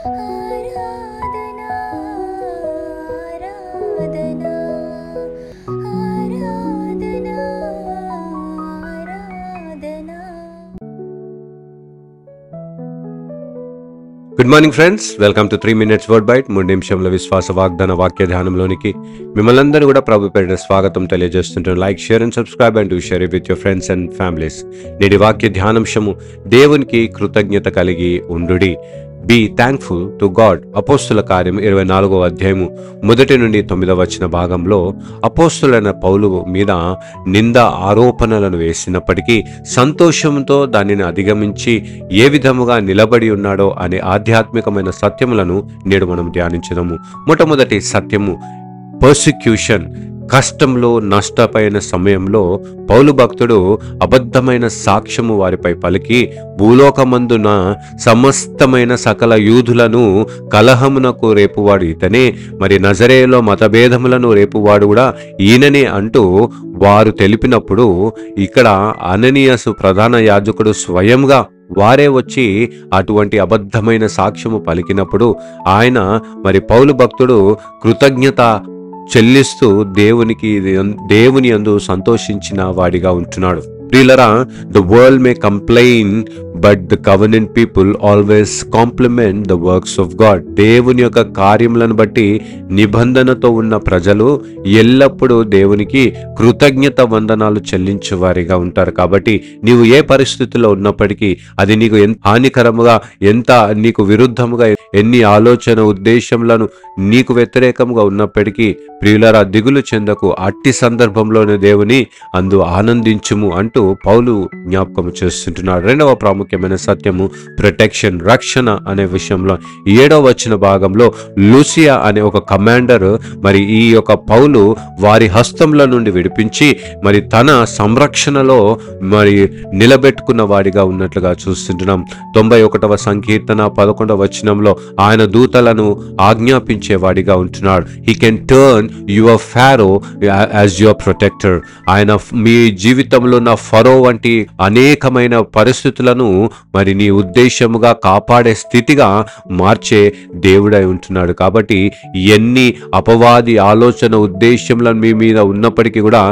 Aradhana Aradhana Aradhana Aradhana. Good morning friends, welcome to 3 Minutes Word Bite. 3 నిమిషంల విశ్వాస వాగ్దాన వాక్య ధ్యానంలోనికి మిమ్మల్ని అందరూ కూడా ప్రభు పేరిట స్వాగతం తెలియజేస్తుంటాను. Like, share and subscribe and share it with your friends and families. నేటి వాక్య ధ్యానాంశము దేవునికి కృతజ్ఞత కలిగి ఉండుడి. Be thankful to God. అపోస్తుల కార్యం 24వ అధ్యాయము 1 నుండి 9వ వచన భాగంలో అపోస్తులైన పౌలు మీద నింద ఆరోపణలను వేసినప్పటికీ సంతోషంతో దానిని అధిగమించి ఏ విధముగా నిలబడి ఉన్నాడో అనే ఆధ్యాత్మికమైన సత్యములను నేడు మనం ధ్యానించదము. మొట్టమొదటి సత్యము పర్సిక్యూషన్. కష్టంలో నష్టపోయిన సమయంలో పౌలు భక్తుడు అబద్ధమైన సాక్ష్యము వారిపై పలికి భూలోకమందున సమస్తమైన సకల యూదులను కలహమునకు రేపువాడు ఇతనే, మరి నజరేయులో మతభేదములను రేపువాడు కూడా ఈయననే అంటూ వారు తెలిపినప్పుడు ఇక్కడ అననీయసు ప్రధాన యాజకుడు స్వయంగా వారే వచ్చి అటువంటి అబద్ధమైన సాక్ష్యము పలికినప్పుడు ఆయన మరి పౌలు భక్తుడు కృతజ్ఞత చెల్లిస్తూ దేవుని యందు సంతోషించిన వాడిగా ఉంటున్నాడు. ప్రియులరా, the world may complain but the covenant people always compliment the works of God. దేవుని యొక్క కార్యములను బట్టి నిబంధనతో ఉన్న ప్రజలు ఎల్లప్పుడూ దేవునికి కృతజ్ఞత వందనాలు చెల్లించే వారిగా ఉంటారు. కాబట్టి నీవు ఏ పరిస్థితుల్లో ఉన్నప్పటికీ అది నీకు ఎంత హానికరముగా, ఎంత నీకు విరుద్ధముగా, ఎన్ని ఆలోచన ఉద్దేశములను నీకు వ్యతిరేకంగా ఉన్నప్పటికీ ప్రియులరా దిగులు చెందకు. అట్టి సందర్భంలోనే దేవుని అందు ఆనందించుము అంటూ పౌలు జ్ఞాపకం చేస్తుంటున్నాడు. రెండవ ప్రాముఖ్యమైన సత్యము ప్రొటెక్షన్, రక్షణ అనే విషయంలో 7వ వచన భాగంలో లూసియా అనే ఒక కమాండర్ మరి ఈ యొక్క పౌలు వారి హస్తంల నుండి విడిపించి మరి తన సంరక్షణలో మరి నిలబెట్టుకున్న వాడిగా ఉన్నట్లుగా చూస్తుంటున్నాం. 91వ సంకీర్తన 11వ వచనంలో ఆయన దూతలను ఆజ్ఞాపించేవాడిగా ఉంటున్నాడు. He can turn your Pharaoh as your protector. ఆయన మీ జీవితంలో ఉన్న ఫరో వంటి అనేకమైన పరిస్థితులను మరి నీ ఉద్దేశముగా కాపాడే స్థితిగా మార్చే దేవుడై ఉంటున్నాడు. కాబట్టి ఎన్ని అపవాది ఆలోచన ఉద్దేశములను మీ మీద ఉన్నప్పటికీ కూడా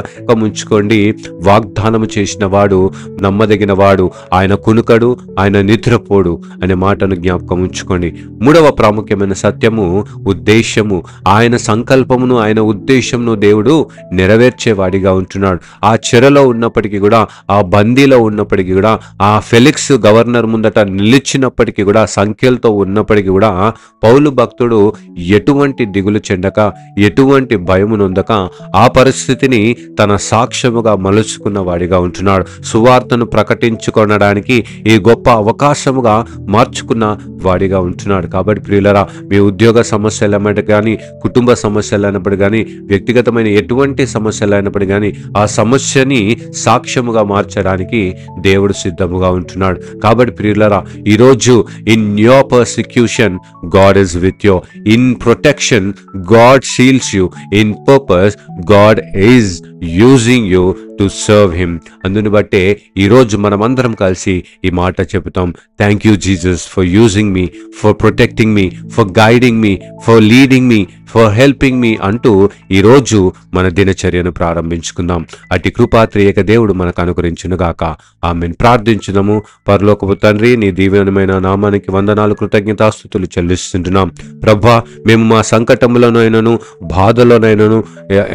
ఉంచుకోండి, వాగ్దానము చేసిన వాడు నమ్మదగిన వాడు, ఆయన కునుకడు, ఆయన నిద్రపోడు అనే మాటను జ్ఞాపకం ఉంచుకోండి. 3వ ప్రాముఖ్యమైన సత్యము ఉద్దేశము. ఆయన సంకల్పమును, ఆయన ఉద్దేశమును దేవుడు నెరవేర్చేవాడిగా ఉంటున్నాడు. ఆ చెరలో ఉన్నప్పటికీ కూడా, ఆ బందీలో ఉన్నప్పటికీ కూడా, ఆ ఫెలిక్స్ గవర్నర్ ముందట నిలిచినప్పటికీ కూడా, సంఖ్యలతో ఉన్నప్పటికీ కూడా పౌలు భక్తుడు ఎటువంటి దిగులు చెందక, ఎటువంటి భయము నొందక ఆ పరిస్థితిని తన సాక్ష్యముగా మలుచుకున్న వాడిగా ఉంటున్నాడు. సువార్తను ప్రకటించుకోవడానికి ఈ గొప్ప అవకాశముగా మార్చుకున్న వాడిగా ఉంటున్నాడు. కాబట్టి ప్రియులరా, మీ ఉద్యోగ సమస్యలు అయినప్పటికీ కానీ, కుటుంబ సమస్యలు అయినప్పటికీ కానీ, వ్యక్తిగతమైన ఎటువంటి సమస్యలు అయినప్పటికీ కానీ ఆ సమస్యని సాక్ష్యముగా మార్చడానికి దేవుడు సిద్ధముగా ఉంటున్నాడు. కాబట్టి ప్రియులరా, ఈరోజు in your persecution God is with you. In protection God shields you. In purpose God is using you to serve him. అందుని బట్టే ఈరోజు మనమందరం కలిసి ఈ మాట చెబుతాం. Thank you Jesus for using me, for protecting me, for guiding me, for leading me, for helping me అంటూ ఈరోజు మన దినచర్యను ప్రారంభించుకుందాం. అట్టి కృపా త్రియక దేవుడు మనకు అనుగ్రహించునుగాక. ఆమెన్. ప్రార్థించుదాము. పరలోకపు తండ్రి, నీ దీవెనమైన నామానికి వందనాలు, కృతజ్ఞతాస్తుతులు చెల్లిస్తుంటున్నాం. ప్రభా, మేము మా సంకటములనైనను, బాధలోనైనను,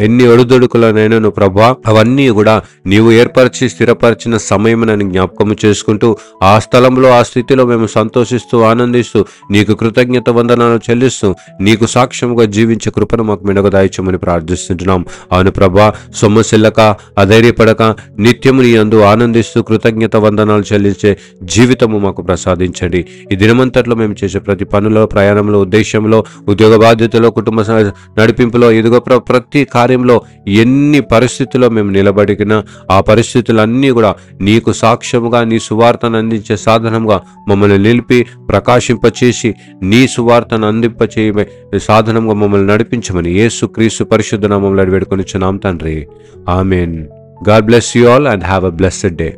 ఎన్ని ఒడిదుడుకులనైనను ప్రభా అవన్నీ కూడా నీవు ఏర్పరిచి స్థిరపరిచిన సమయమునని జ్ఞాపకము చేసుకుంటూ ఆ స్థలంలో, ఆ స్థితిలో మేము సంతోషిస్తూ ఆనందిస్తూ నీకు కృతజ్ఞత వందనాలు చెల్లిస్తూ నీకు సాక్ష్యముగా జీవించే కృపను మాకు మెనగదాయిచ్చమని ప్రార్థిస్తుంటున్నాం. అవును ప్రభా, సొమ్మసిల్లక, అధైర్యపడక నిత్యము నీ యందు ఆనందిస్తూ కృతజ్ఞత వందనాలు చెల్లించే జీవితము మాకు ప్రసాదించండి. ఈ దినమంతట్లో మేము చేసే ప్రతి పనులో, ప్రయాణంలో, ఉద్దేశంలో, ఉద్యోగ బాధ్యతలో, కుటుంబ నడిపింపులో, ఇదిగో ప్రతి కార్యంలో ఎన్ని పరిస్థితుల్లో మేము నిలబడినా ఆ పరిస్థితులన్నీ కూడా నీకు సాక్ష్యముగా, నీ సువార్తను అందించే సాధనంగా మమ్మల్ని నిలిపి ప్రకాశింపచేసి నీ సువార్తను అందింపచే సాధనంగా మమ్మల్ని నడిపించమని యేసుక్రీస్తు పరిశుద్ధ నామములో వేడుకొనిచున్నాం తండ్రి. Amen. God bless you all and have a blessed day.